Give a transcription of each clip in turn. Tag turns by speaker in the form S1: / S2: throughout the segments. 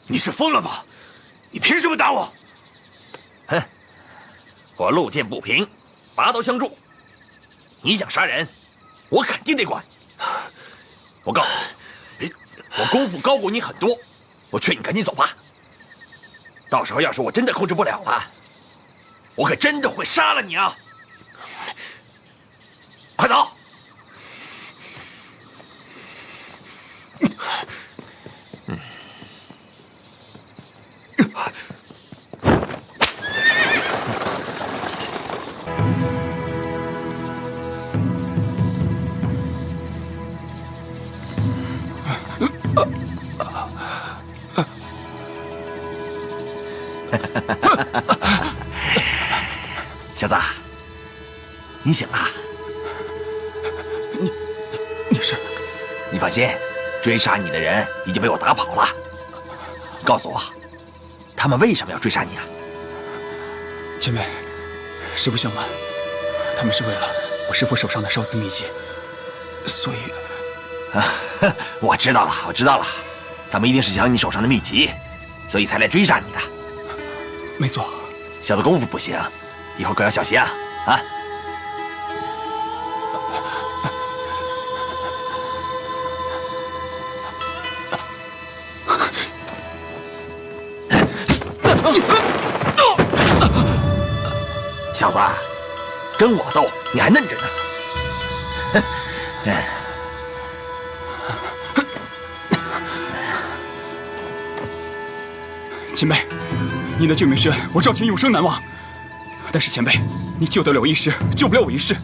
S1: 你是疯了吗？你凭什么打我？
S2: 哼，我路见不平，拔刀相助。你想杀人，我肯定得管。我告诉你，我功夫高过你很多，我劝你赶紧走吧。到时候要是我真的控制不了了，我可真的会杀了你啊！快走！小子，你醒了？
S3: 你是？
S2: 你放心，追杀你的人已经被我打跑了。告诉我，他们为什么要追杀你啊？
S3: 前辈，实不相瞒，他们是为了我师父手上的烧死秘籍，所以……
S2: 我知道了，我知道了，他们一定是想你手上的秘籍，所以才来追杀你的。
S3: 没错，
S2: 小子功夫不行，以后可要小心啊！啊！小子，跟我斗，你还嫩着呢。
S3: 前辈，您的救命之恩，我赵钱永生难忘。但是前辈，你救得了我一时，救不了我一世。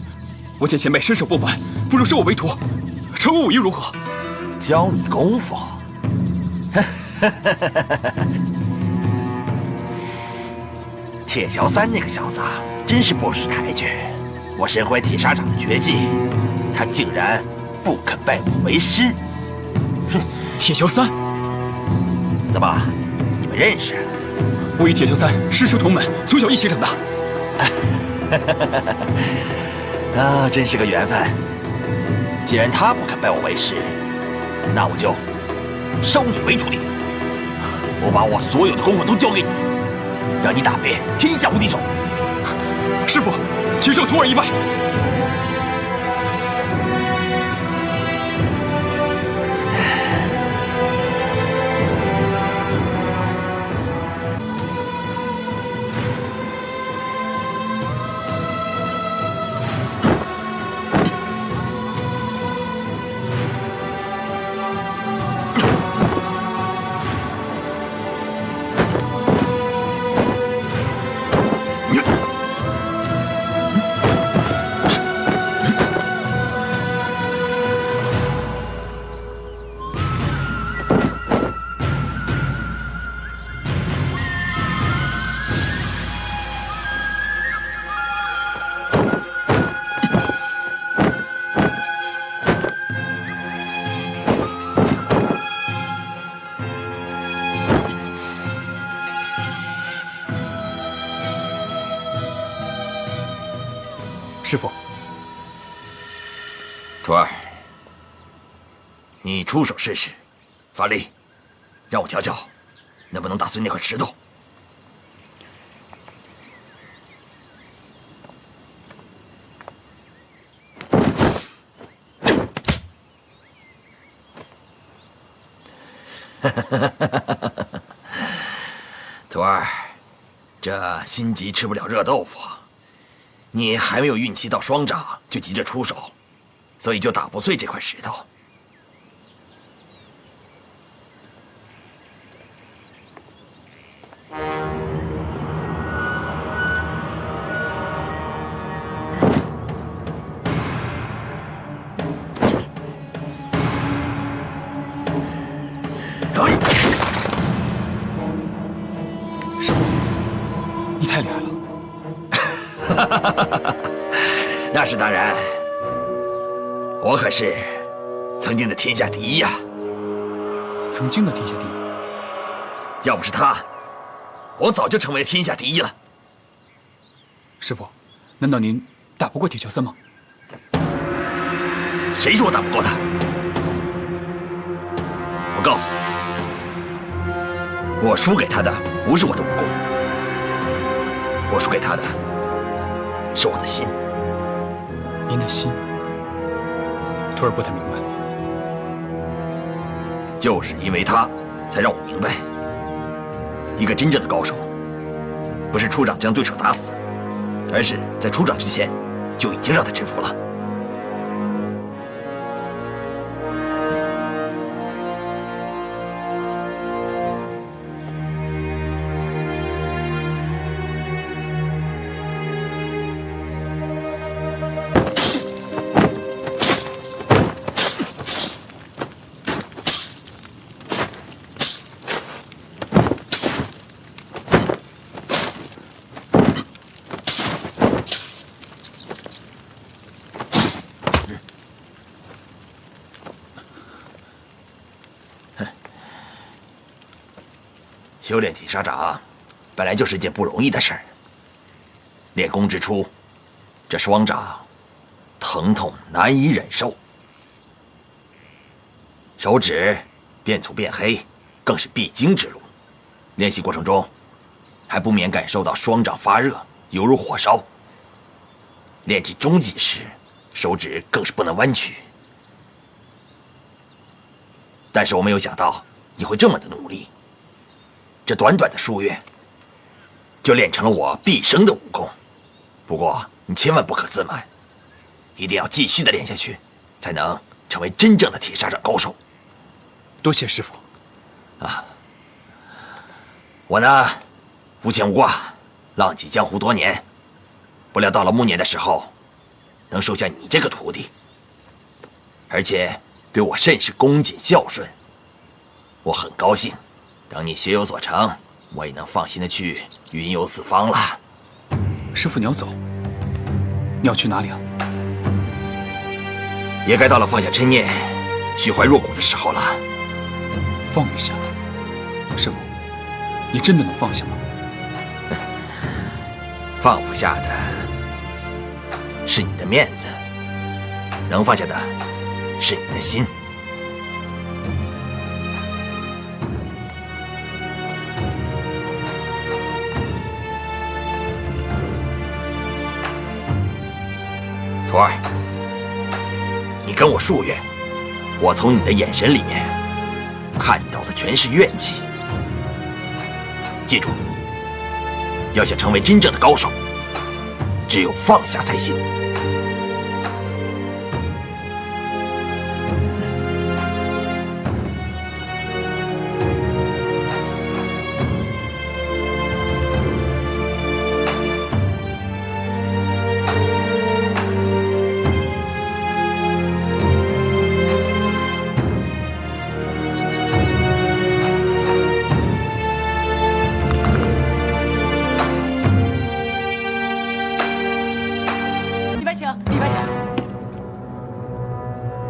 S3: 我见前辈身手不凡，不如收我为徒，传我武艺如何？
S2: 教你功夫？铁桥三那个小子真是不识抬举，我身怀铁砂掌的绝技，他竟然不肯拜我为师。
S3: 哼，铁桥三，
S2: 怎么，你们认识？
S3: 我与铁桥三师出同门，从小一起长大。
S2: 啊，真是个缘分。既然他不肯拜我为师，那我就收你为徒弟。我把我所有的功夫都教给你，让你打遍天下无敌手。
S3: 师父，请受徒儿一拜。师父，
S2: 徒儿，你出手试试，发力，让我瞧瞧，能不能打碎那块石头。徒儿，这心急吃不了热豆腐。你还没有运气到双掌，就急着出手，所以就打不碎这块石头。
S3: 师父，你太厉害了。
S2: 那是当然，我可是曾经的天下第一呀！
S3: 曾经的天下第一，
S2: 要不是他，我早就成为天下第一了。
S3: 师父，难道您打不过铁桥三吗？
S2: 谁说我打不过他？我告诉你，我输给他的不是我的武功，我输给他的是我的心。
S3: 您的心？徒儿不太明白。
S2: 就是因为他，才让我明白，一个真正的高手，不是出掌将对手打死，而是在出掌之前就已经让他臣服了。修炼铁砂掌，本来就是件不容易的事儿。练功之初，这双掌疼痛难以忍受，手指变粗变黑，更是必经之路。练习过程中，还不免感受到双掌发热，犹如火烧。练至中极时，手指更是不能弯曲。但是我没有想到你会这么的努力。这短短的数月，就练成了我毕生的武功。不过你千万不可自满，一定要继续的练下去，才能成为真正的铁砂掌高手。
S3: 多谢师傅。
S2: 啊，我呢，无牵无挂，浪迹江湖多年，不料到了暮年的时候，能收下你这个徒弟，而且对我甚是恭谨孝顺，我很高兴。等你学有所成，我也能放心的去云游四方了。
S3: 师傅，你要走？你要去哪里啊？
S2: 也该到了放下嗔念、虚怀若谷的时候了。
S3: 放下？师傅，你真的能放下吗？
S2: 放不下的是你的面子，能放下的是你的心。徒儿，你跟我数月，我从你的眼神里面看到的全是怨气。记住，要想成为真正的高手，只有放下才行。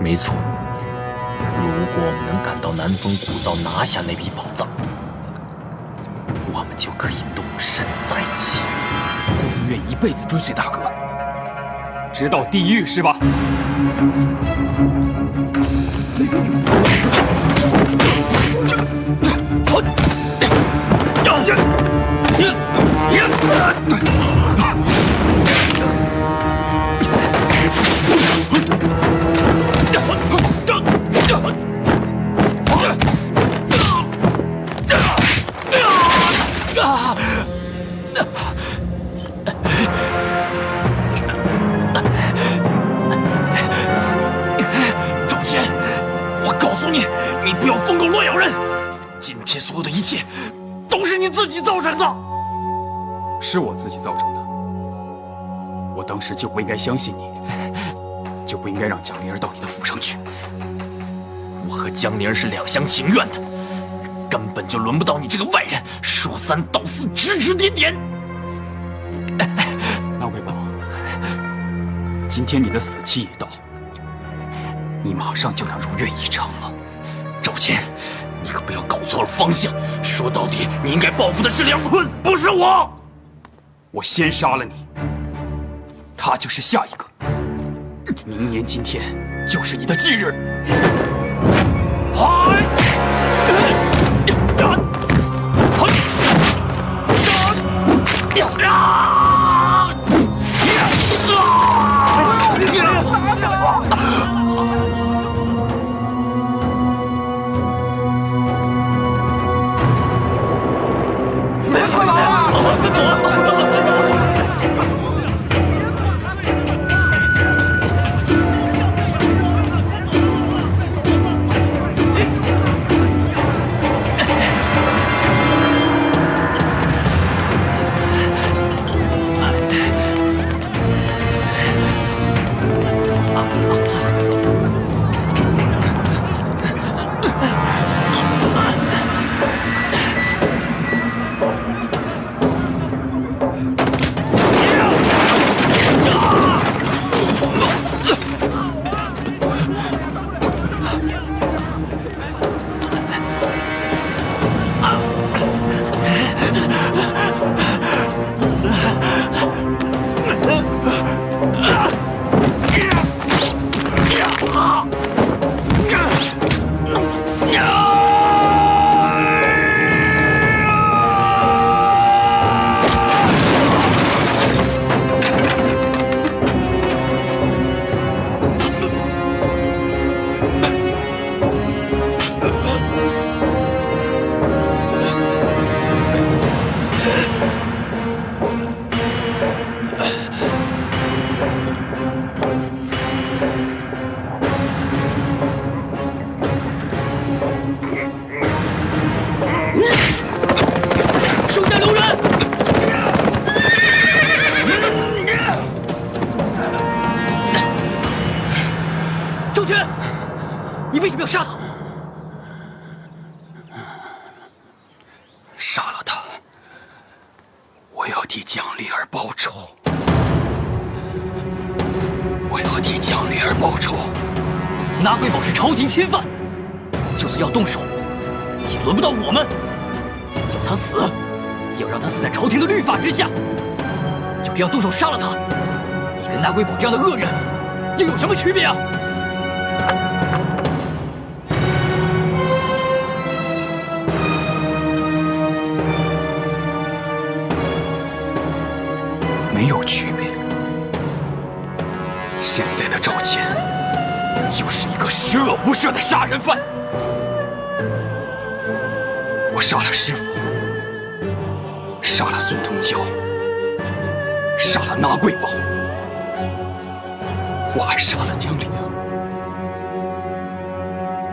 S4: 没错，如果我们能赶到南风古道拿下那批宝藏，我们就可以东山再起。
S3: 我愿一辈子追随大哥，直到地狱，是吧？
S4: 赵谦，我告诉你，你不要疯狗乱咬人！今天所有的一切，都是你自己造成的。
S3: 是我自己造成的，我当时就不应该相信你，就不应该让蒋灵儿到你的府上去。
S4: 我和江灵儿是两厢情愿的，根本就轮不到你这个外人说三道四，指指点点。
S3: 那魏王，今天你的死期已到，你马上就能如愿以偿了。
S4: 赵谦，你可不要搞错了方向。说到底，你应该报复的是梁坤，不是我。
S3: 我先杀了你，他就是下一个。明年今天就是你的忌日。嗨！杀了他，我要替江离儿报仇。我要替江离儿报仇。
S5: 拿贵宝是朝廷钦犯，就算要动手，也轮不到我们。要他死，也要让他死在朝廷的律法之下。就这样动手杀了他，你跟拿贵宝这样的恶人又有什么区别啊？
S3: 没有区别。现在的赵谦就是一个十恶不赦的杀人犯。我杀了师傅，杀了孙腾蛟，杀了拿贵宝，我还杀了江离儿。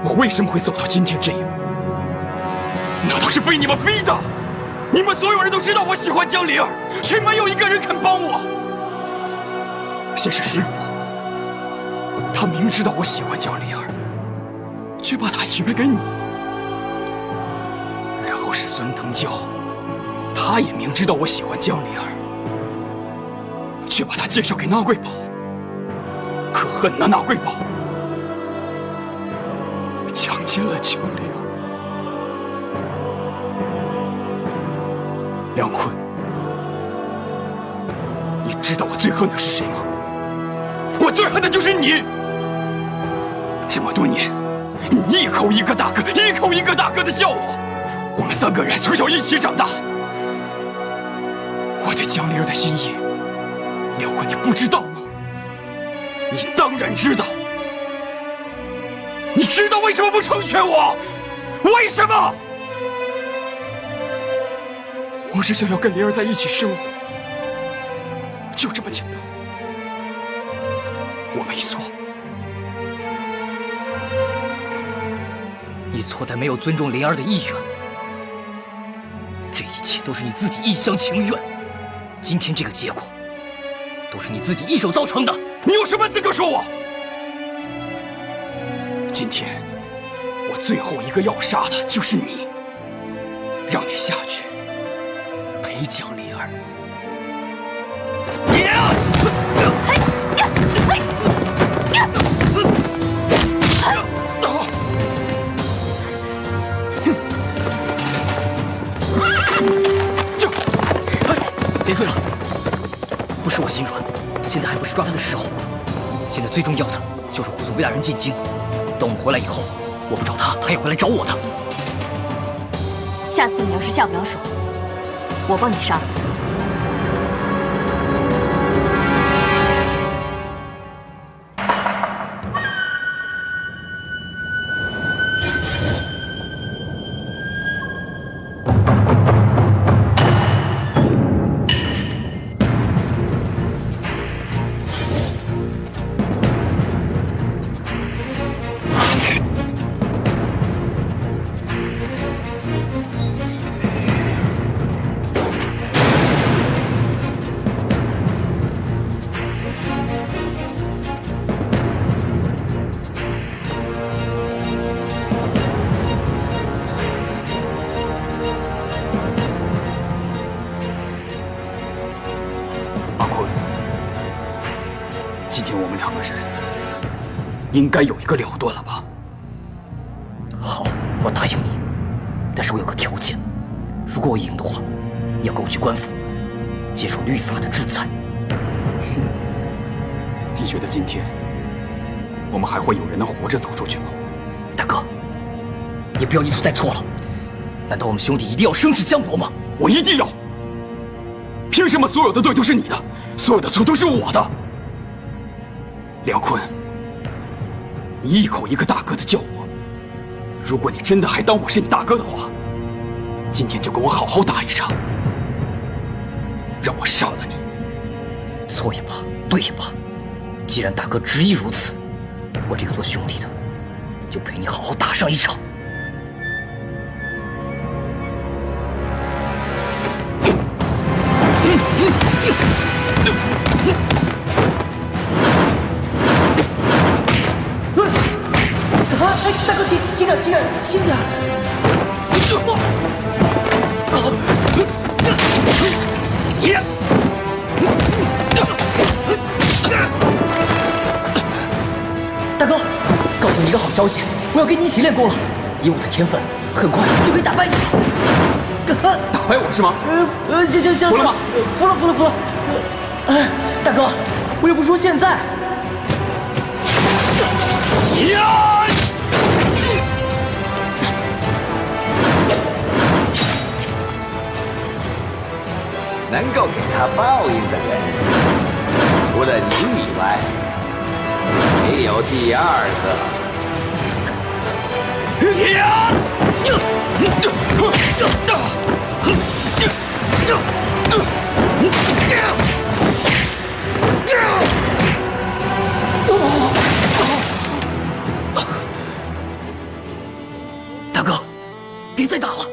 S3: 我为什么会走到今天这一步？难道是被你们逼的？你们所有人都知道我喜欢江离儿，却没有一个人肯帮我。先是师傅，他明知道我喜欢江离儿，却把她许配给你。然后是孙腾蛟，他也明知道我喜欢江离儿，却把她介绍给拿贵宝。可恨的拿贵宝强奸了江离儿。梁坤，你知道我最恨的是谁吗？我最恨的就是你！这么多年，你一口一个大哥，一口一个大哥的叫我。我们3个人从小一起长大。我对江离儿的心意，梁坤，你不知道吗？你当然知道。你知道为什么不成全我？为什么？我只想要跟离儿在一起生活，就这么简单。我没错，
S5: 你错在没有尊重灵儿的意愿，这一切都是你自己一厢情愿。今天这个结果，都是你自己一手造成的。
S3: 你有什么资格说我？今天我最后一个要杀的就是你，让你下去陪江离儿。你呀！
S5: 别追了，不是我心软，现在还不是抓他的时候。现在最重要的就是护送魏大人进京。等我们回来以后，我不找他，他也会来找我的。
S6: 下次你要是下不了手，我帮你杀了他。
S3: 应该有一个了断了吧？
S5: 好，我答应你，但是我有个条件，如果我赢的话，你要跟我去官府，接受律法的制裁。
S3: 你觉得今天我们还会有人能活着走出去吗？
S5: 大哥，你不要一错再错了。难道我们兄弟一定要生死相搏吗？
S3: 我一定要！凭什么所有的对都是你的，所有的错都是我的？梁坤，你一口一个大哥的叫我，如果你真的还当我是你大哥的话，今天就跟我好好打一场，让我杀了你。
S5: 错也罢，对也罢，既然大哥执意如此，我这个做兄弟的就陪你好好打上一场。
S7: 大哥，轻点，轻点，轻点！
S5: 消息，我要跟你一起练功了。以我的天分，很快就可以打败你了。
S3: 打败我是吗？
S5: 行，
S3: 服了吗？
S5: 服了。大哥，我又不是说现在。
S1: 能够给他报应的人，除了你以外，没有第二个。
S5: 大哥，别再打了。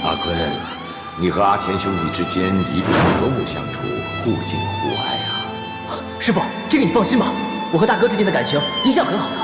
S7: 阿坤，你和阿钱兄弟之间一定要和睦相处，互敬互爱啊！
S5: 师傅，这个你放心吧，我和大哥之间的感情一向很好的。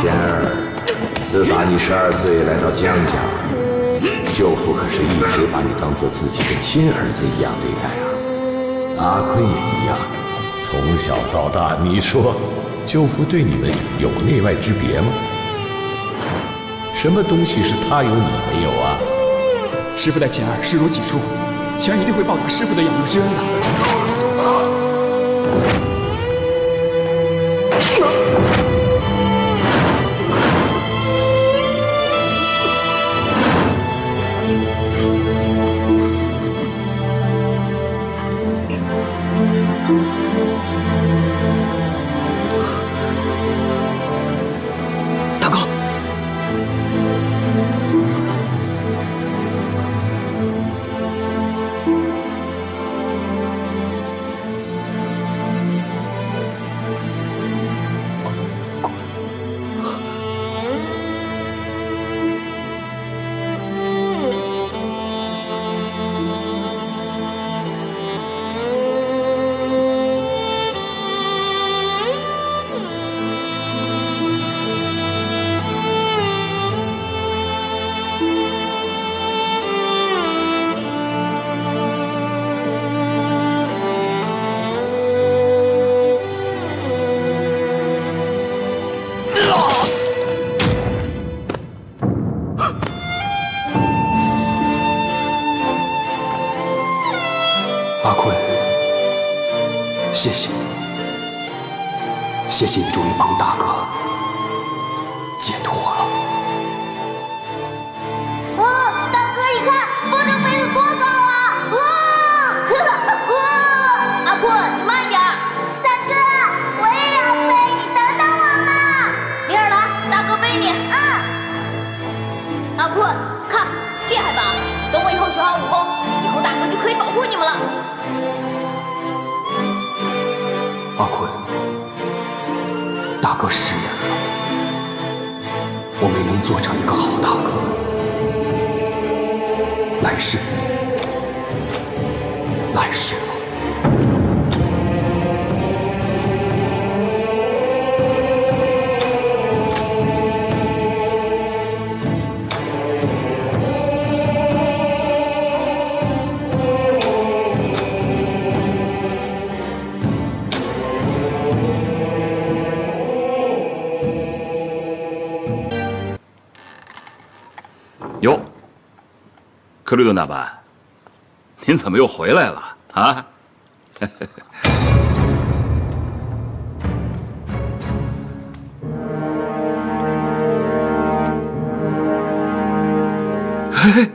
S7: 贤儿，自打你12岁来到江家，舅父可是一直把你当做自己的亲儿子一样对待啊。阿坤也一样，从小到大，你说舅父对你们有内外之别吗？什么东西是他有你没有啊？
S3: 师父待钱儿视如己出，钱儿一定会报答师父的养育之恩的。
S5: 大哥，
S3: 阿坤，谢谢，谢谢你终于帮大哥解脱了。
S8: 大哥，你看风筝飞得多高啊！阿坤，你慢点。大哥，我也要飞，你等等我嘛。灵儿来，大哥背你。阿坤，看，厉害吧？等我以后学好武功，以后大哥就可以保护你们了。
S3: 阿坤，大哥食言了，我没能做成一个好大哥。来世吧。
S1: 哟，克鲁多那班，您怎么又回来了？
S7: 啊？嘿，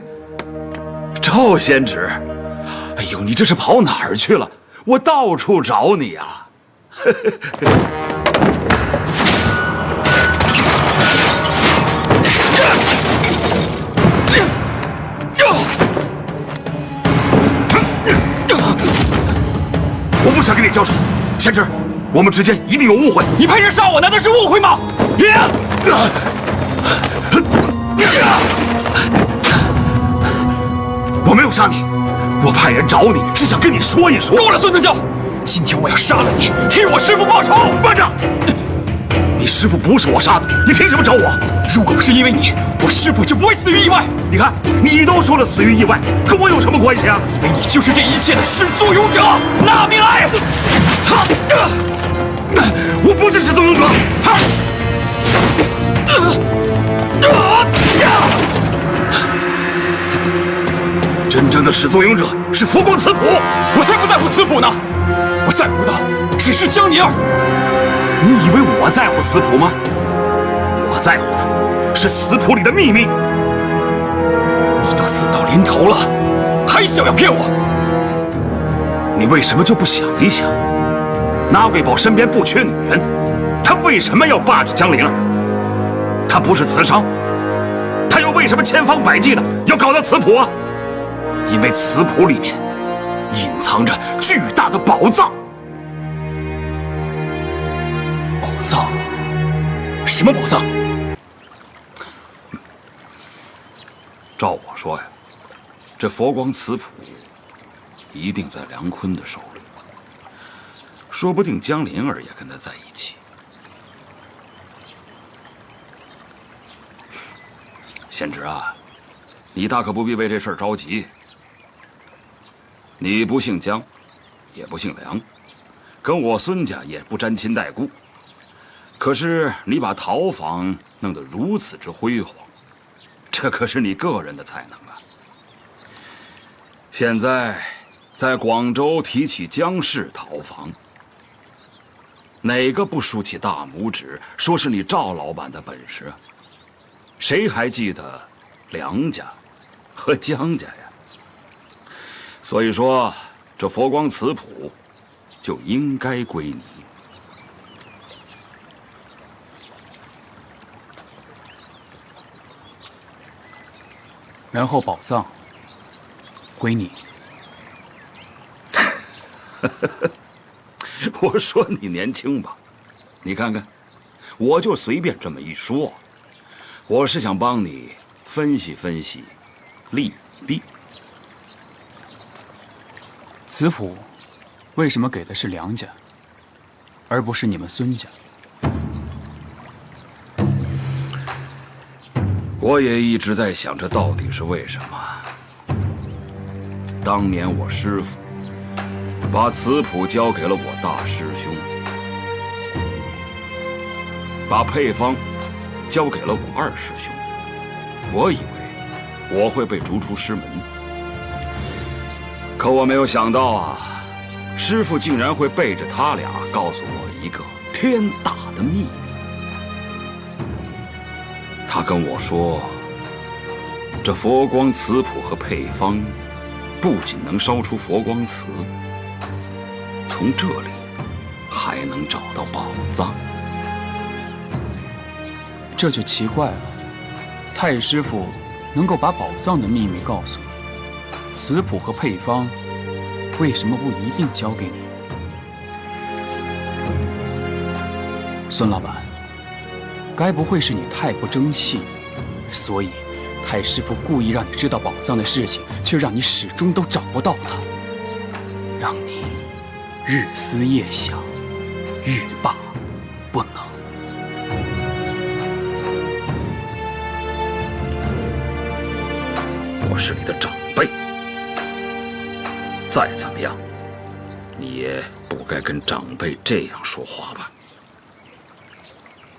S7: 赵仙旨，哎呦，你这是跑哪儿去了？我到处找你呀！我不想跟你交手，仙旨，我们之间一定有误会。
S3: 你派人杀我，难道是误会吗？
S7: 我没有杀你，我派人找你是想跟你说一说。
S3: 够了，孙正教！今天我要杀了你，替我师父报仇！
S7: 慢着，你师父不是我杀的，你凭什么找我？
S3: 如果不是因为你，我师父就不会死于意外。
S7: 你看，你都说了死于意外，跟我有什么关系啊？
S3: 因为你就是这一切的始作俑者！拿命来！
S7: 我不是始作俑者。真正的始作俑者是佛光慈谱。
S3: 我才不在乎慈谱呢，我在乎的只是江灵儿。
S7: 你以为我在乎慈谱吗？我在乎的是慈谱里的秘密。
S3: 你都死到临头了，还想要骗我？
S7: 你为什么就不想一想，那贵宝身边不缺女人，他为什么要霸着江灵儿？他不是慈商，他又为什么千方百计的要搞到慈谱啊？因为慈谱里面隐藏着巨大的宝藏。
S3: 宝藏？什么宝藏？
S7: 照我说呀，这佛光慈谱一定在梁坤的手里，说不定江灵儿也跟他在一起。仙旨啊，你大可不必为这事儿着急。你不姓江，也不姓梁，跟我孙家也不沾亲带故。可是你把陶坊弄得如此之辉煌，这可是你个人的才能啊！现在在广州提起江氏陶坊，哪个不竖起大拇指，说是你赵老板的本事啊？谁还记得梁家和江家呀？所以说，这佛光慈谱就应该归你。
S3: 然后宝藏归你。
S7: 我说你年轻吧，你看看，我就随便这么一说，我是想帮你分析分析利弊。
S3: 慈谱为什么给的是梁家，而不是你们孙家？
S7: 我也一直在想，这到底是为什么？当年我师父把慈谱交给了我大师兄，把配方交给了我二师兄，我以为我会被逐出师门。可我没有想到啊，师父竟然会背着他俩告诉我一个天大的秘密。他跟我说，这佛光慈谱和配方不仅能烧出佛光瓷，从这里还能找到宝藏。
S3: 这就奇怪了，太师傅能够把宝藏的秘密告诉你，瓷谱和配方为什么不一并交给你？孙老板，该不会是你太不争气，所以太师傅故意让你知道宝藏的事情，却让你始终都找不到它，让你日思夜想，欲罢不能。
S7: 我是你的长辈，再怎么样，你也不该跟长辈这样说话吧？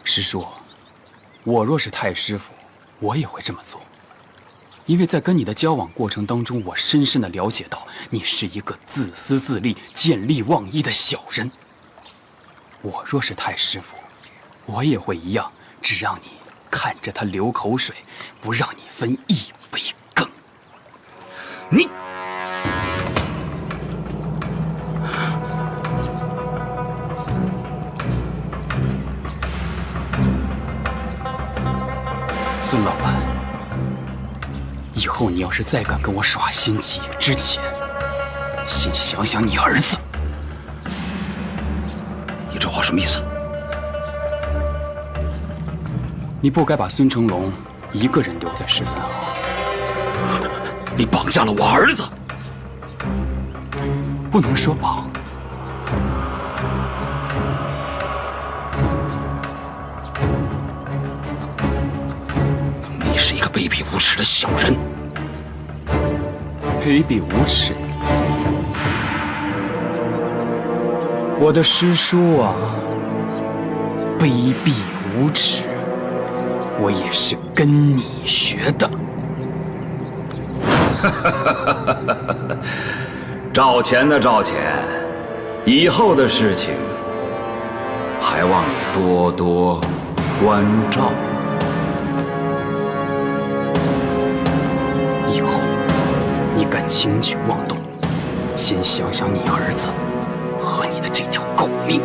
S3: 师叔，我若是太师傅，我也会这么做。因为在跟你的交往过程当中，我深深的了解到你是一个自私自利、见利忘义的小人。我若是太师傅，我也会一样，只让你看着他流口水，不让你分一杯羹。你，孙老板，以后你要是再敢跟我耍心机，之前先想想你儿子。
S2: 你这话什么意思？
S3: 你不该把孙成龙一个人留在13号。
S2: 你绑架了我儿子！
S3: 不能说绑，
S2: 你是一个卑鄙无耻的小人。
S3: 卑鄙无耻。我的师叔啊，卑鄙无耻，我也是跟你学的。
S7: 赵钱的赵钱，以后的事情还望你多多关照。
S3: 以后你敢轻举妄动，先想想你儿子和你的这条狗命。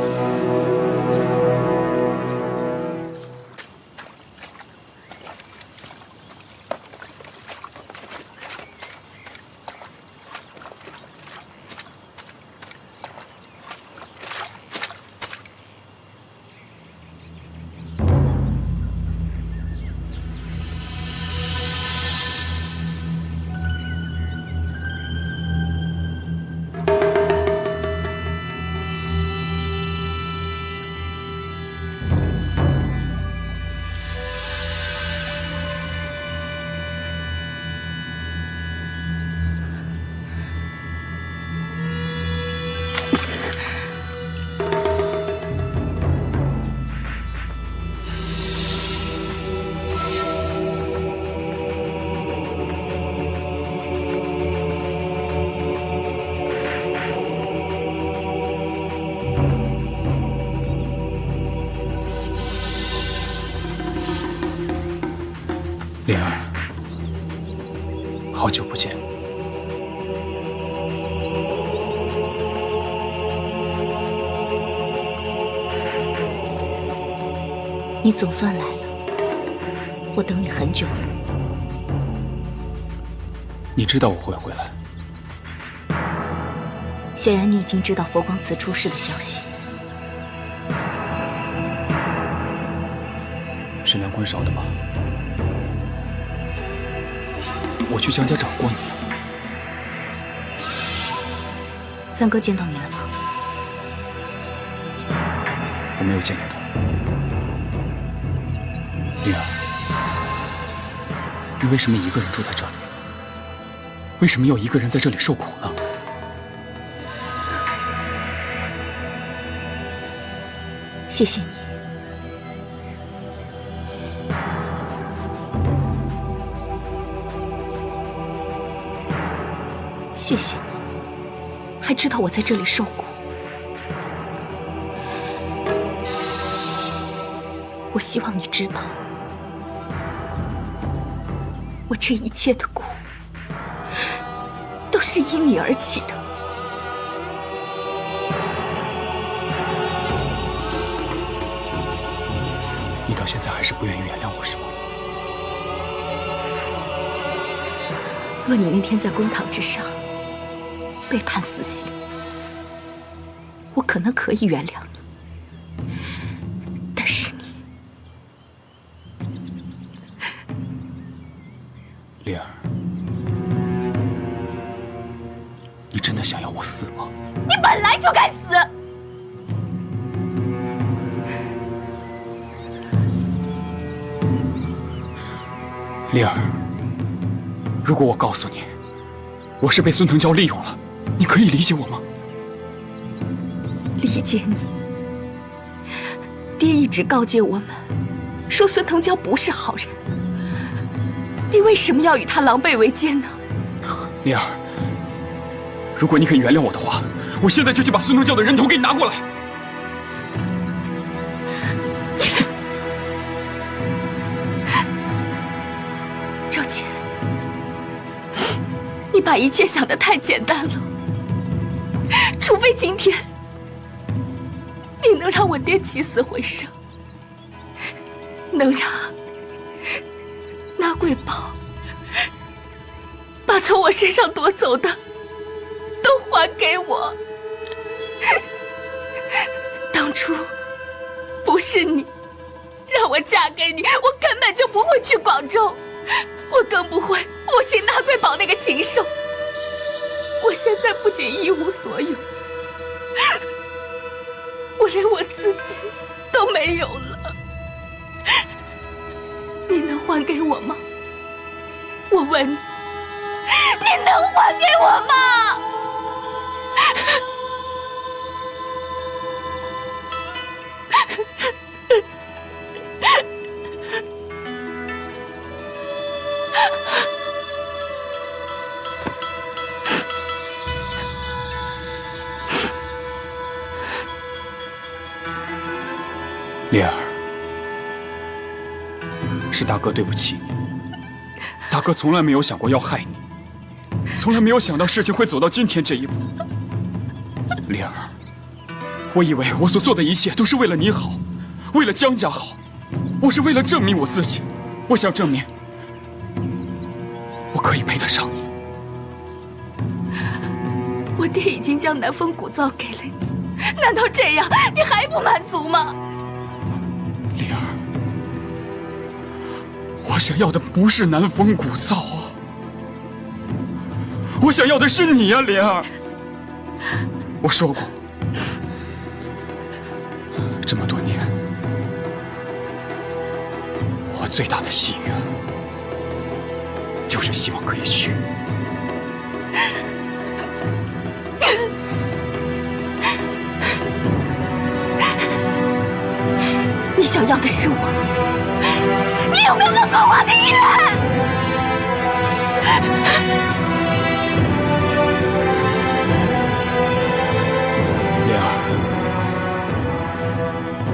S3: 灵儿，好久不见。
S6: 你总算来了，我等你很久了。
S3: 你知道我会回来？
S6: 显然你已经知道佛光祠出事的消息。
S3: 是梁坤捎的吗？我去江家找过你。
S6: 三哥见到你了吗？
S3: 我没有见到他。灵儿，你为什么一个人住在这里？为什么要一个人在这里受苦呢？
S6: 谢谢你。谢谢你，还知道我在这里受苦。我希望你知道，我这一切的苦，都是因你而起的。
S3: 你到现在还是不愿意原谅我，是吗？
S6: 若你那天在公堂之上被判死刑，我可能可以原谅你，但是你，
S3: 灵儿，你真的想要我死吗？
S6: 你本来就该死！
S3: 灵儿，如果我告诉你，我是被孙腾蛟利用了，你可以理解我吗？
S6: 理解你。爹一直告诫我们，说孙腾蛟不是好人。你为什么要与他狼狈为奸呢？
S3: 灵儿，如果你肯原谅我的话，我现在就去把孙东教的人头给你拿过来。
S6: 赵谦，你把一切想得太简单了。除非今天你能让我爹起死回生，能让那贵宝把从我身上夺走的都还给我。当初不是你让我嫁给你，我根本就不会去广州，我更不会误信那贵宝那个禽兽。我现在不仅一无所有，我连我自己都没有了。你能还给我吗？我问你，你能还给我吗？
S3: 灵儿，是大哥对不起你。大哥从来没有想过要害你，从来没有想到事情会走到今天这一步。灵儿，我以为我所做的一切都是为了你好，为了江家好，我是为了证明我自己。我想证明，我可以配得上你。
S6: 我爹已经将南风古灶给了你，难道这样你还不满足吗？
S3: 灵儿，我想要的不是南风古灶啊，我想要的是你啊，灵儿。我说过，这么多年，我最大的心愿就是希望可以娶你。
S6: 你想要的是我，你有没有梦过我的意愿？
S3: 灵儿，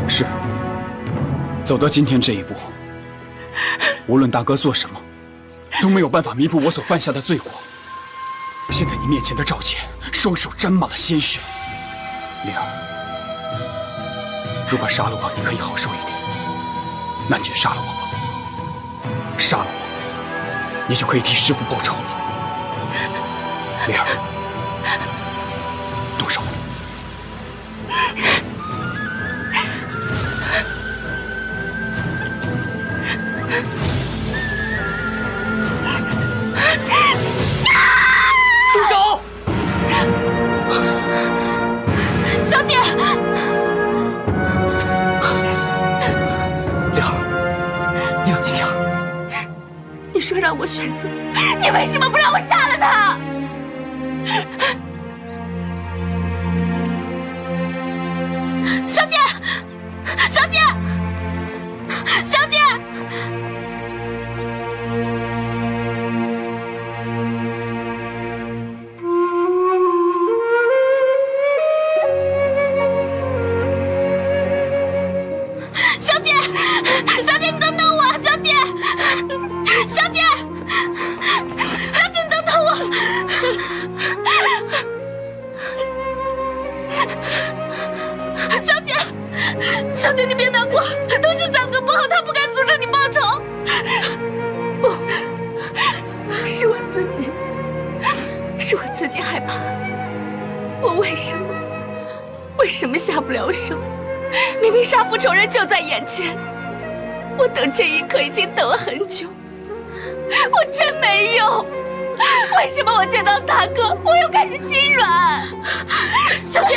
S3: 是走到今天这一步，无论大哥做什么，都没有办法弥补我所犯下的罪过。现在你面前的赵谦，双手沾满了鲜血。灵儿，如果杀了我你可以好受一点，那你就杀了我吧。杀了我，你就可以替师父报仇了。灵儿，动手。
S5: 住手！
S6: 小姐，
S5: 灵儿，你冷静点儿。
S6: 你说让我选择，你为什么不让我杀了他？小姐，小姐，小姐！小姐，小姐，你等等我！小姐，小姐，小姐，你等等我！小姐，小姐，你别难过，都是三哥不好，他不该阻止你报仇。不，是我自己，是我自己害怕。我为什么下不了手？明明杀父仇人就在眼前，我等这一刻已经等了很久，我真没用。为什么我见到大哥，我又开始心软？小姐，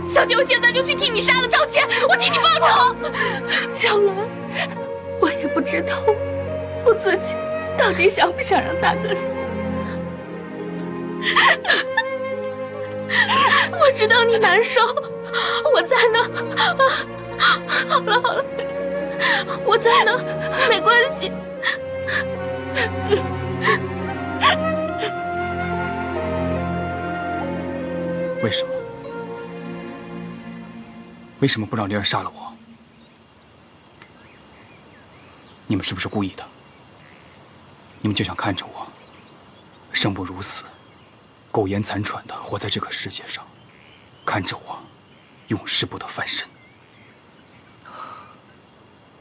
S6: 小姐，我现在就去替你杀了赵谦，我替你报仇。小兰，我也不知道我自己到底想不想让大哥死。我知道你难受，我在呢。好了好了，我在呢，没关系。
S3: 为什么？为什么不让灵儿杀了我？你们是不是故意的？你们就想看着我生不如死，苟延残喘的活在这个世界上，看着我永世不得翻身。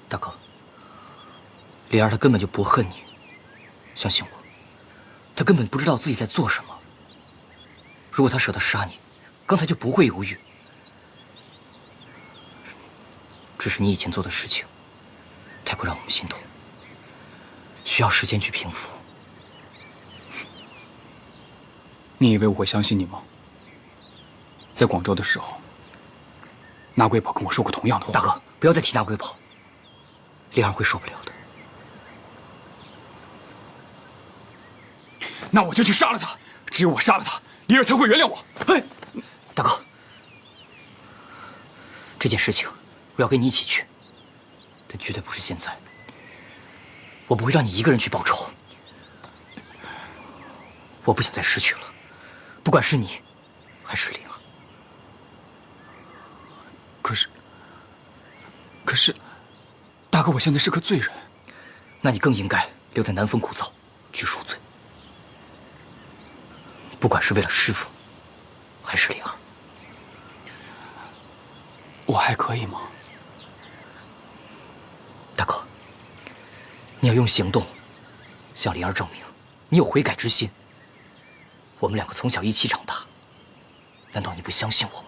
S5: 大哥，灵儿她根本就不恨你，相信我，她根本不知道自己在做什么。如果她舍得杀你，刚才就不会犹豫。只是你以前做的事情，太过让我们心痛，需要时间去平复。
S3: 你以为我会相信你吗？在广州的时候，纳贵宝跟我说过同样的话。
S5: 大哥，不要再提纳贵宝，灵儿会受不了的。
S3: 那我就去杀了他，只有我杀了他，灵儿才会原谅我。哎，
S5: 大哥，这件事情我要跟你一起去，但绝对不是现在。我不会让你一个人去报仇，我不想再失去了，不管是你还是灵儿。
S3: 可是，大哥，我现在是个罪人。
S5: 那你更应该留在南风古灶去赎罪，不管是为了师父还是灵儿。
S3: 我还可以吗？
S5: 大哥，你要用行动向灵儿证明你有悔改之心。我们两个从小一起长大，难道你不相信我吗？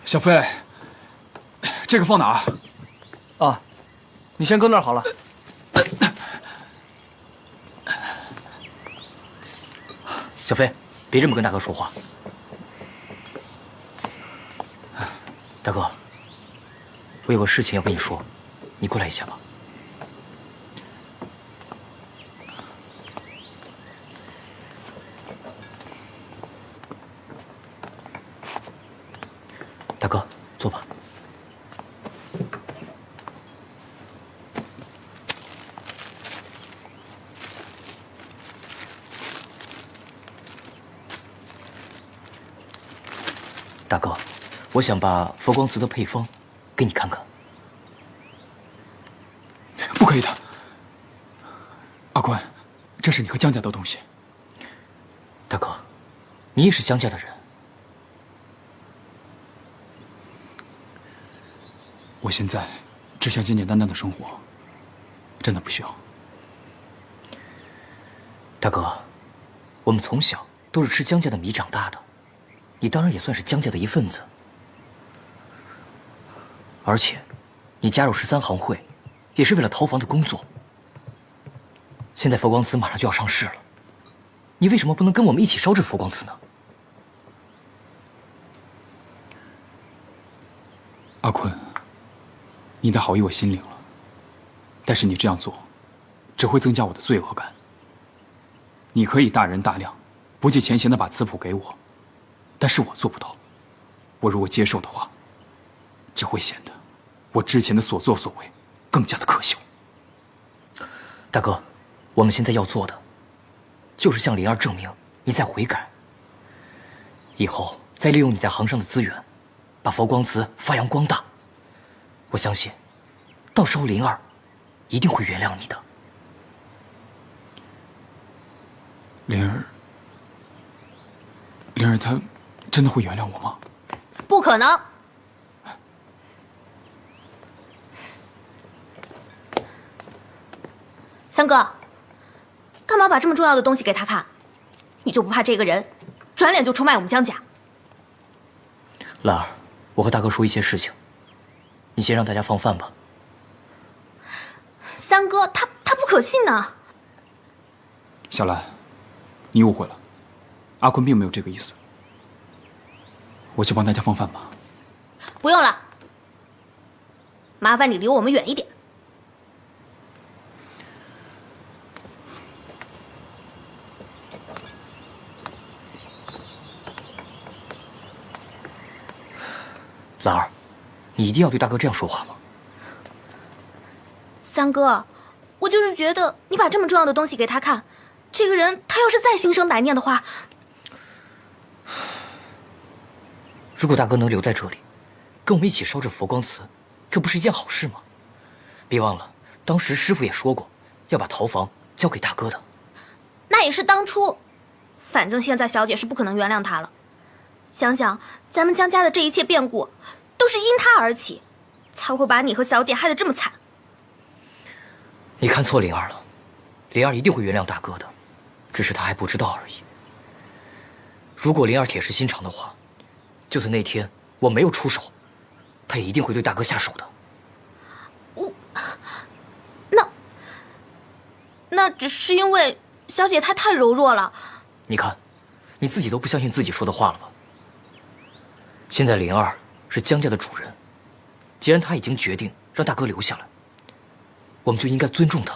S3: 小飞，这个放哪儿？
S9: 啊，你先搁那儿好了。
S5: 小飞，别这么跟大哥说话。大哥，我有个事情要跟你说，你过来一下吧。大哥，坐吧。大哥，我想把佛光瓷的配方给你看看。
S3: 不可以的，阿坤，这是你和江家的东西。
S5: 大哥，你也是江家的人。
S3: 我现在只想简简单单的生活，真的不需要。
S5: 大哥，我们从小都是吃江家的米长大的，你当然也算是江家的一份子。而且，你加入13行会，也是为了逃房的工作。现在佛光瓷马上就要上市了，你为什么不能跟我们一起烧制佛光瓷呢？
S3: 阿坤，你的好意我心领了，但是你这样做，只会增加我的罪恶感。你可以大人大量、不计前嫌的把瓷谱给我，但是我做不到。我如果接受的话，只会显得我之前的所作所为更加的可笑。
S5: 大哥，我们现在要做的，就是向灵儿证明你在悔改。以后再利用你在行上的资源，把佛光瓷发扬光大。我相信，到时候灵儿一定会原谅你的。
S3: 灵儿她真的会原谅我吗？
S6: 不可能。三哥，干嘛把这么重要的东西给他看？你就不怕这个人转脸就出卖我们江家？
S5: 兰儿，我和大哥说一些事情，你先让大家放饭吧。
S6: 三哥，他不可信呢。
S3: 小兰，你误会了，阿坤并没有这个意思。我去帮大家放饭吧。
S6: 不用了，麻烦你离我们远一点。
S5: 兰儿，你一定要对大哥这样说话吗？
S6: 三哥，我就是觉得你把这么重要的东西给他看，这个人他要是再心生歹念的话，
S5: 如果大哥能留在这里，跟我们一起烧这佛光祠，这不是一件好事吗？别忘了，当时师傅也说过，要把陶房交给大哥的。
S6: 那也是当初，反正现在小姐是不可能原谅他了。想想咱们江家的这一切变故，都是因他而起，才会把你和小姐害得这么惨。
S5: 你看错灵儿了，灵儿一定会原谅大哥的，只是他还不知道而已。如果灵儿铁石心肠的话，就算那天我没有出手，他也一定会对大哥下手的。
S6: 那只是因为小姐她太柔弱了。
S5: 你看，你自己都不相信自己说的话了吧？现在灵儿是江家的主人，既然她已经决定让大哥留下来，我们就应该尊重她。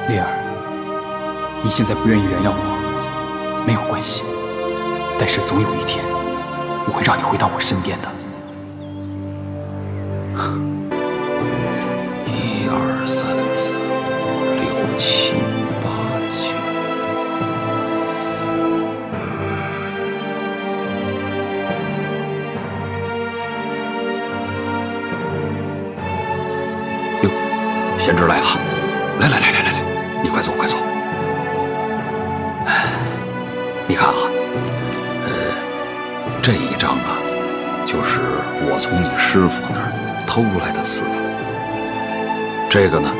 S3: 丽儿，你现在不愿意原谅我，没有关系，但是总有一天，我会让你回到我身边的。
S7: 1、2、3、4、5、6、7、8、9。哟，贤侄来了，来，你快坐，快坐。你看啊，这一张啊，就是我从你师傅那儿偷来的瓷。这个呢，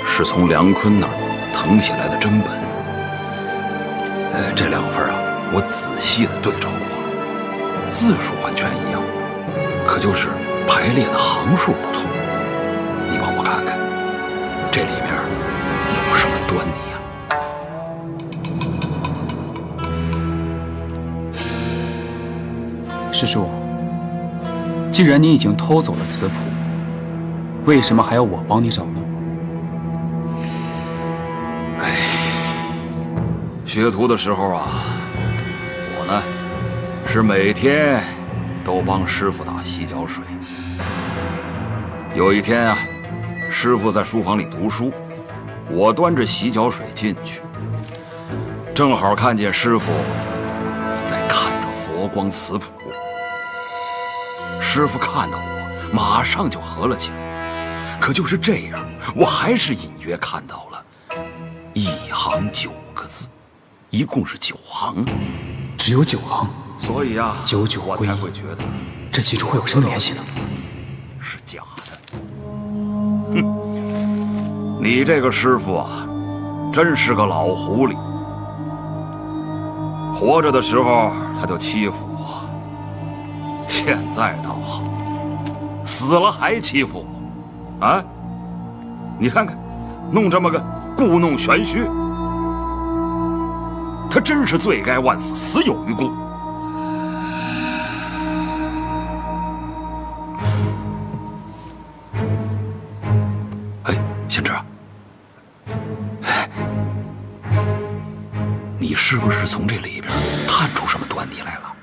S7: 是从梁坤那儿誊起来的真本。这2份啊，我仔细的对照过了，字数完全一样，可就是排列的行数不同。你帮我看看，这里面有什么端倪呀？
S3: 师叔，既然你已经偷走了瓷谱，为什么还要我帮你找呢？
S7: 学徒的时候啊，我呢是每天都帮师傅打洗脚水。有一天啊，师傅在书房里读书，我端着洗脚水进去，正好看见师傅在看着佛光瓷谱。师傅看到我，马上就合了起来。可就是这样，我还是隐约看到了1行9个字，一共是9行，
S3: 只有9行，
S7: 所以啊
S3: ，99
S7: 我才会觉得
S3: 这其中会有什么联系呢？
S7: 是假的。哼，你这个师傅啊，真是个老狐狸。活着的时候他就欺负我，现在倒好，死了还欺负我，啊？你看看，弄这么个故弄玄虚，他真是罪该万死，死有余辜。哎，贤侄，你是不是从这里边探出什么端倪来了？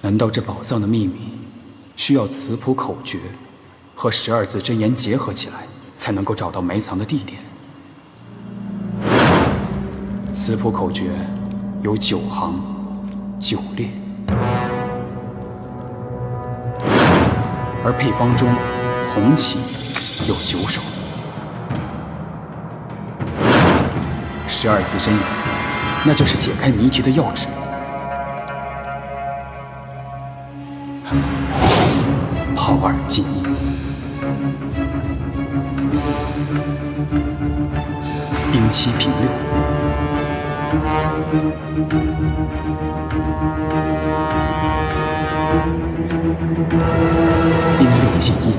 S3: 难道这宝藏的秘密需要词谱口诀和12字真言结合起来，才能够找到埋藏的地点？词谱口诀有9行9列，而配方中红旗有9首。12字真言，那就是解开谜题的要旨。炮二进一，兵7平6，兵6进一，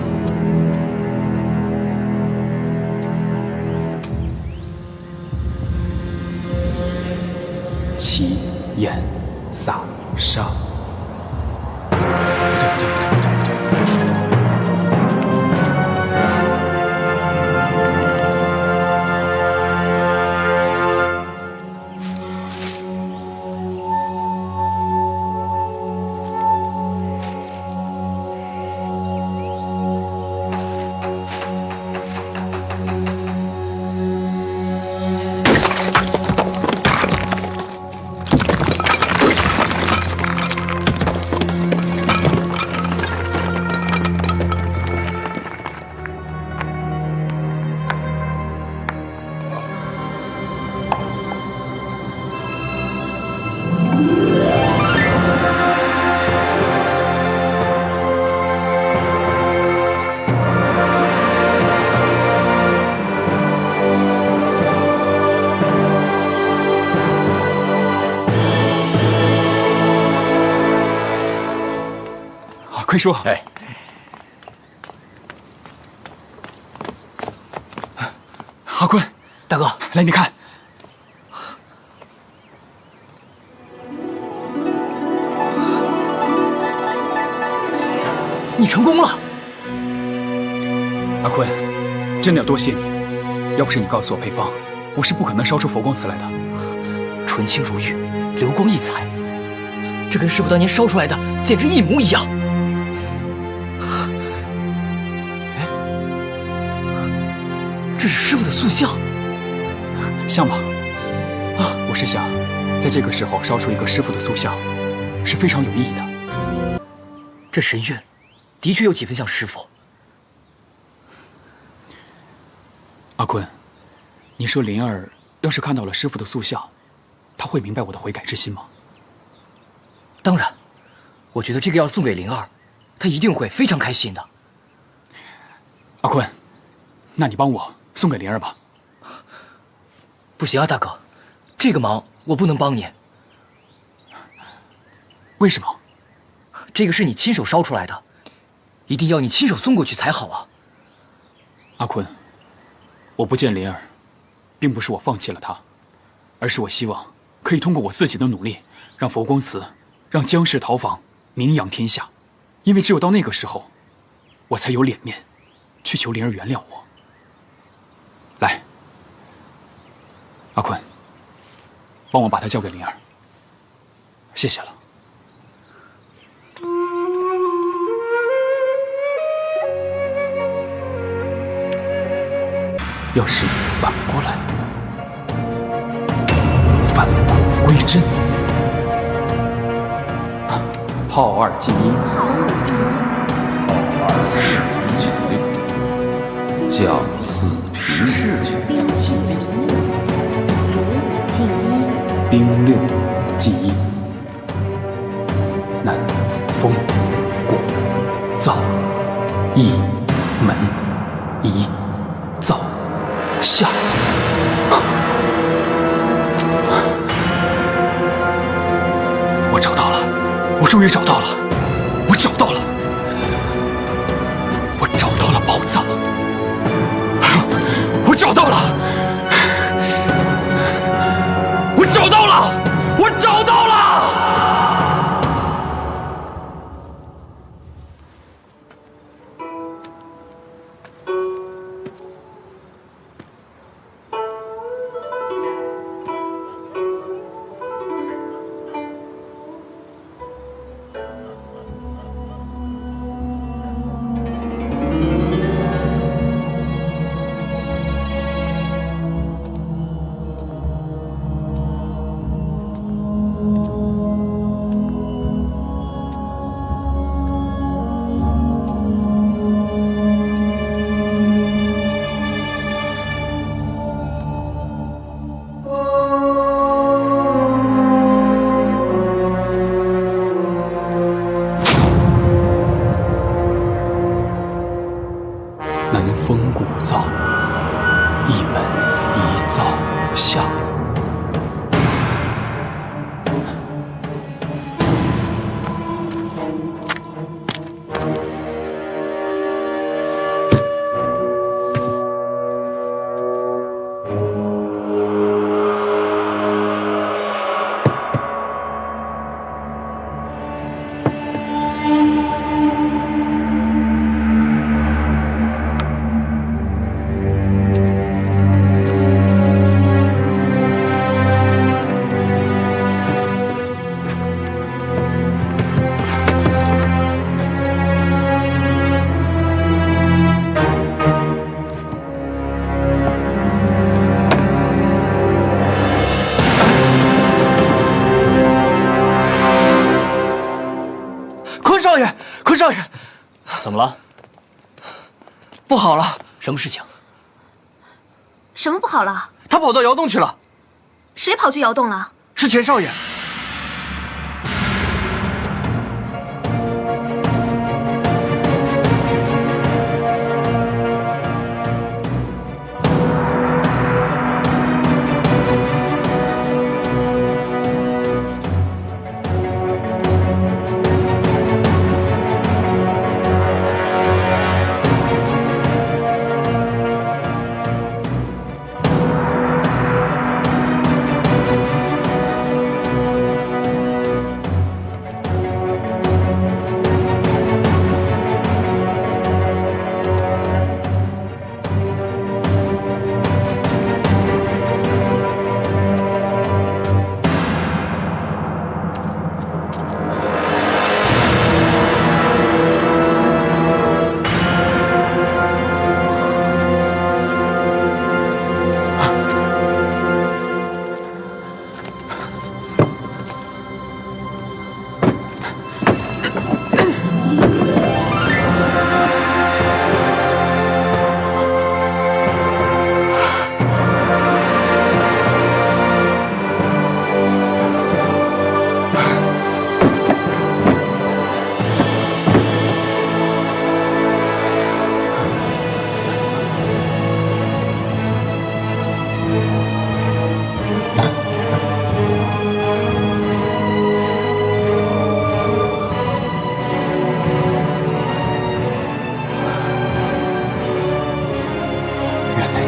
S3: 齐燕撒杀。不对。快说！
S2: 哎，
S3: 阿坤，
S5: 大哥，
S3: 来，你看，
S5: 你成功了！
S3: 阿坤，真的要多谢你，要不是你告诉我配方，我是不可能烧出佛光瓷来的。
S5: 纯青如玉，流光溢彩，这跟师傅当年烧出来的简直一模一样。这是师傅的塑像，
S3: 像吗？啊，我是想，在这个时候烧出一个师傅的塑像，是非常有意义的。
S5: 这神韵，的确有几分像师傅。
S3: 阿坤，你说灵儿要是看到了师傅的塑像，她会明白我的悔改之心吗？
S5: 当然，我觉得这个要送给灵儿，她一定会非常开心的。
S3: 阿坤，那你帮我送给灵儿吧。
S5: 不行啊，大哥，这个忙我不能帮你。
S3: 为什么？
S5: 这个是你亲手烧出来的，一定要你亲手送过去才好啊。
S3: 阿坤，我不见灵儿，并不是我放弃了她，而是我希望可以通过我自己的努力，让佛光瓷，让江氏陶坊名扬天下。因为只有到那个时候，我才有脸面去求灵儿原谅我。来，阿坤，帮我把它交给灵儿，谢谢了。要是反过来，返璞归真，炮二进一，
S7: 将4平6，
S8: 兵7平6，左5进1，
S3: 兵6进1，南风谷造下。我找到了，我终于找到了，我找到了，我找到了宝藏，我找到了，我找到了，我找到了。南风古灶，一门一灶下。
S9: 坤少爷，
S5: 怎么了？
S9: 不好了！
S5: 什么事情？
S6: 什么不好了？
S9: 他跑到窑洞去了。
S6: 谁跑去窑洞了？
S9: 是钱少爷。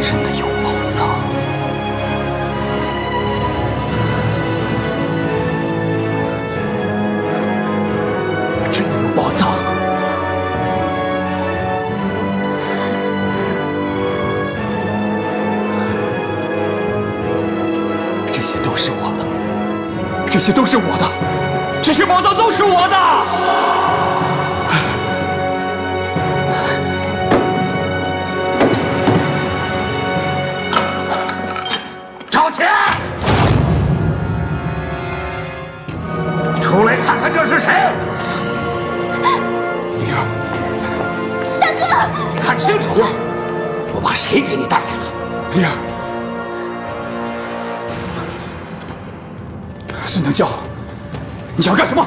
S9: 真的有宝藏！真的有宝藏！这些都是我的，这些都是我的，这些宝藏都是我的！
S1: 找钱！出来看看这是谁！
S3: 灵儿，
S6: 大哥，
S1: 看清楚，我把谁给你带来了？
S3: 灵儿，孙能教，你要干什么？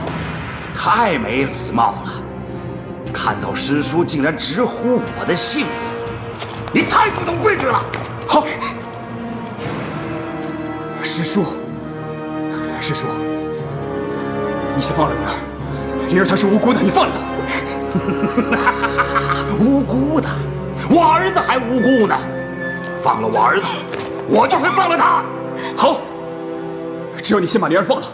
S1: 太没礼貌了！看到师叔竟然直呼我的姓名，
S9: 你太不懂规矩了。好，师叔，师叔，你先放了灵儿，灵儿她是无辜的，你放了她。无辜的，我儿子还无辜呢。放了我儿子，我就会放了他。好，只要你先把灵儿放了，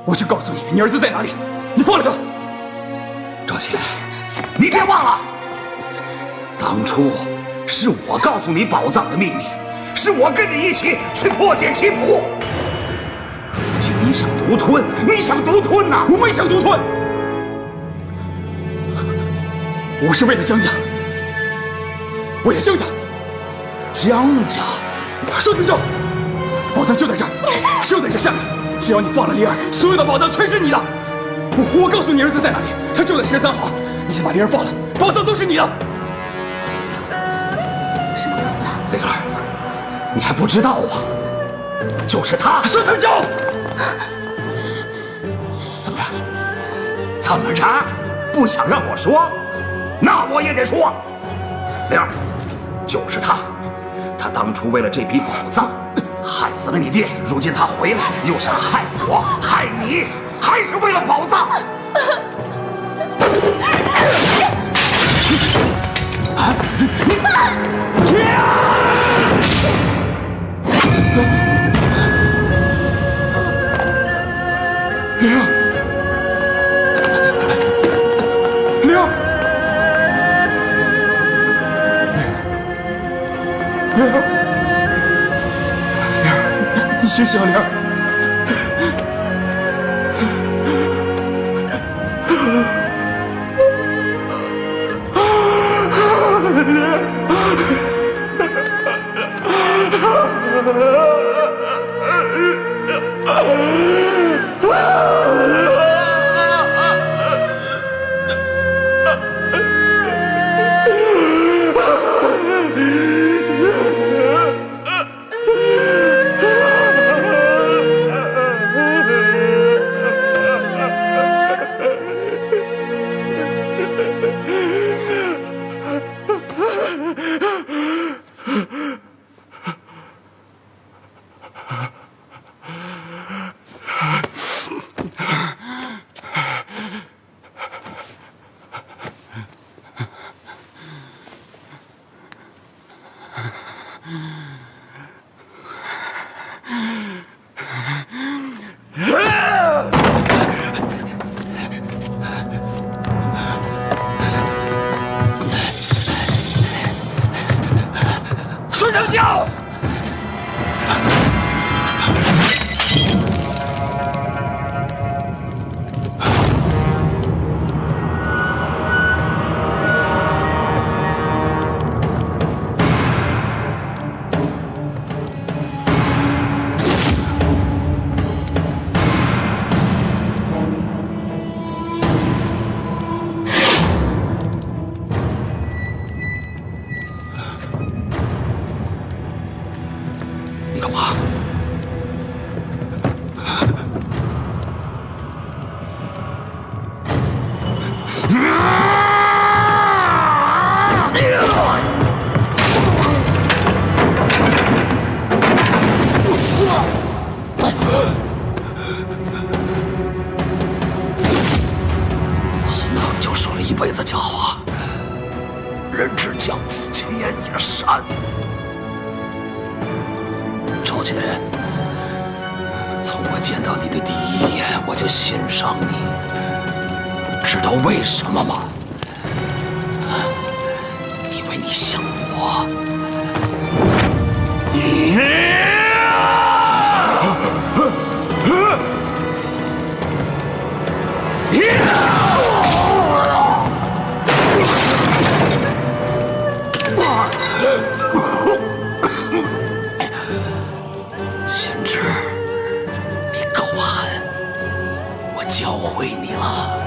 S9: 我就告诉你你儿子在哪里。你放了他。赵倩，你别忘了，当初是我告诉你宝藏的秘密，是我跟你一起去破解棋谱。如今你想独吞，你想独吞呐？我没想独吞，我是为了江家，为了江家。江家，孙子正，宝藏就在这儿，就在这下面。只要你放了灵儿，所有的宝藏全是你的。我告诉你儿子在哪里，他就在13行。你先把灵儿放了，宝藏都是你的。
S6: 什么宝藏？
S9: 灵儿，你还不知道啊？就是他，孙子正。怎么着？怎么着？不想让我说？那我也得说。灵儿，就是他。他当初为了这笔宝藏，害死了你爹。如今他回来，又想害我，害你，还是为了宝藏。灵儿，灵儿，灵儿，灵儿，你醒醒，灵儿。孙成教。你干嘛？孙唐就说了一辈子教化，人之将死，其言也善。赵倩，从我见到你的第一眼，我就欣赏你，知道为什么吗？因为你像我。贤侄，你够狠，我教会你了。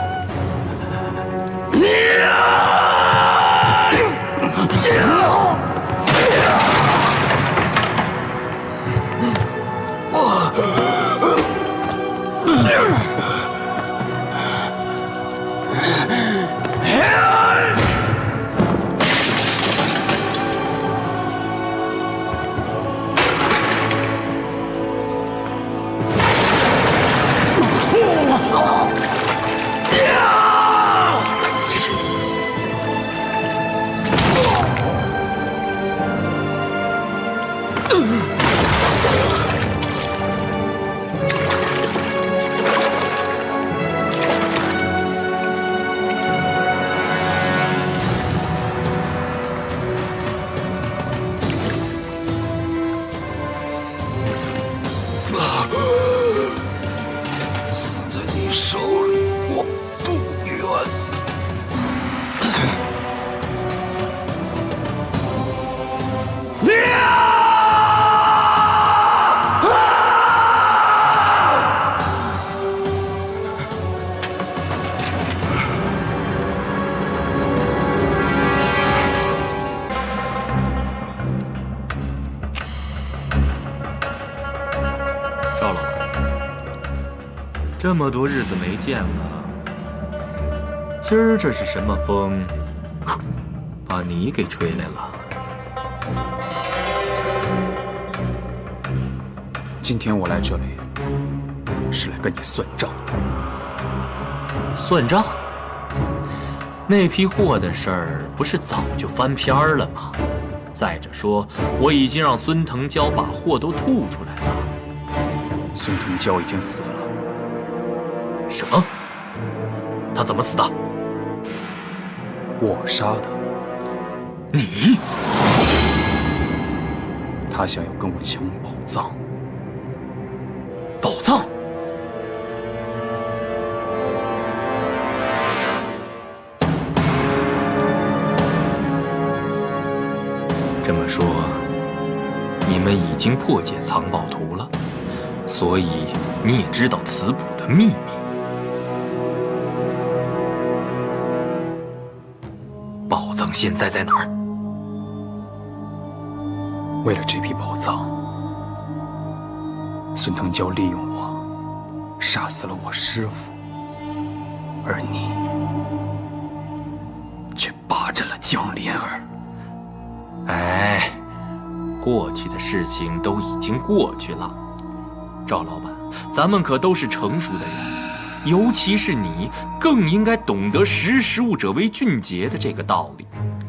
S1: 死在你手里，我不冤。
S4: 赵老板，这么多日子没见了，今儿这是什么风，把你给吹来了？
S3: 今天我来这里，是来跟你算账。
S4: 算账？那批货的事儿不是早就翻篇了吗？再者说，我已经让孙腾蛟把货都吐出来了。
S3: 孙腾蛟已经死了。
S4: 什么？他怎么死的？
S3: 我杀的。
S4: 你？
S3: 他想要跟我抢宝藏。
S4: 宝藏？这么说，你们已经破解藏宝图了，所以你也知道此卜的秘密。宝藏现在在哪儿？
S3: 为了这批宝藏，孙腾蛟利用我，杀死了我师父，而你却霸占了江莲儿。
S4: 哎，过去的事情都已经过去了。赵老板，咱们可都是成熟的人，尤其是你，更应该懂得识时务者为俊杰的这个道理。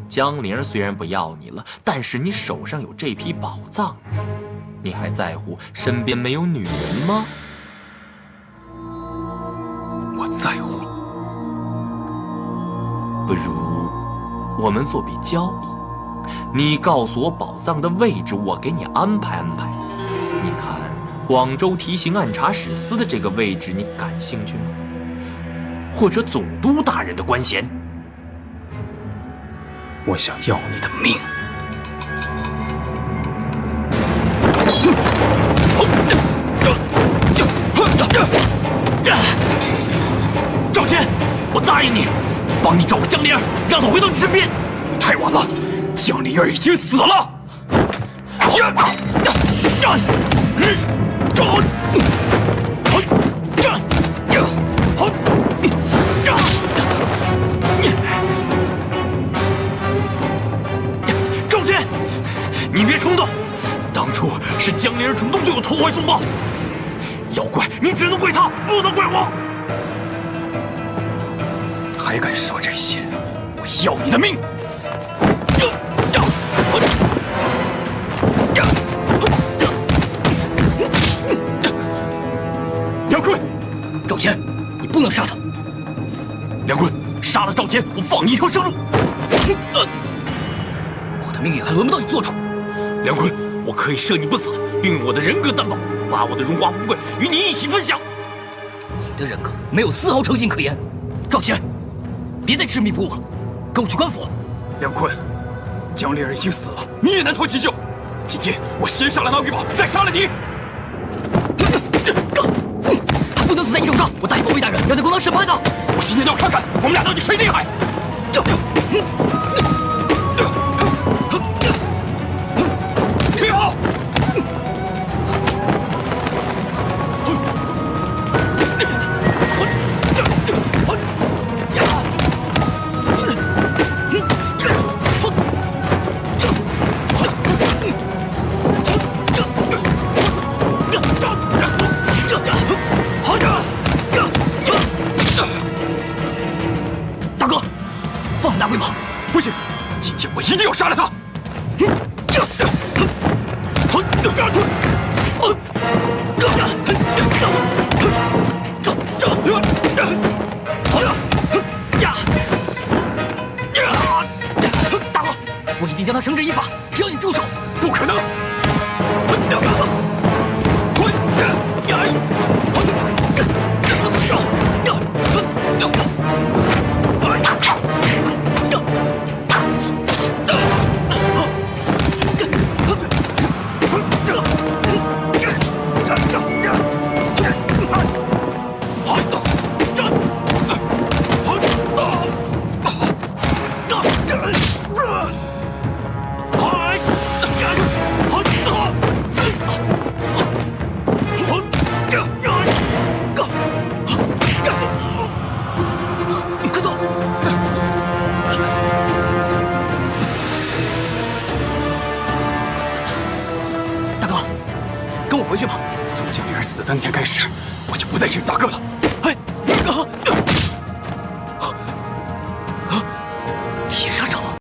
S4: 江灵儿虽然不要你了，但是你手上有这批宝藏，你还在乎身边没有女人吗？
S3: 我在乎。
S4: 不如我们做笔交易，你告诉我宝藏的位置，我给你安排安排。你看广州提刑按察使司的这个位置，你感兴趣吗？或者总督大人的官衔？
S3: 我想要你的命。
S5: 赵谦，我答应你，帮你找回江灵儿，让她回到你身边。
S3: 太晚了，江灵儿已经死了。
S5: 赵谦，你别冲动，当初是江灵儿主动对我投怀送抱，要怪你只能怪她，不能怪我。
S3: 还敢说这些？我要你的命！
S5: 梁坤，赵谦，你不能杀他。梁坤，杀了赵谦，我放你一条生路。我的命运还轮不到你做主。梁坤，我可以赦你不死，并用我的人格担保，把我的荣华富贵与你一起分享。你的人格没有丝毫诚信可言。赵谦，别再执迷不悟了，跟我去官府。
S3: 梁坤，江灵儿已经死了，你也难脱其咎。今天我先杀了拿鬼宝，再杀了你。
S5: 他不能死在你手上，我大义保卫大人要在公堂审判的。
S3: 我今天要看看我们俩到底谁厉害。退后！
S5: 大哥，放大鬼宝！
S3: 不行，今天我一定要杀了他。
S5: 将他绳之以法，只要你住手。
S3: 不可能！
S5: 跟我回去吧。
S3: 从江灵儿死的那天开始，我就不再是你大哥了。
S5: 哎，哥！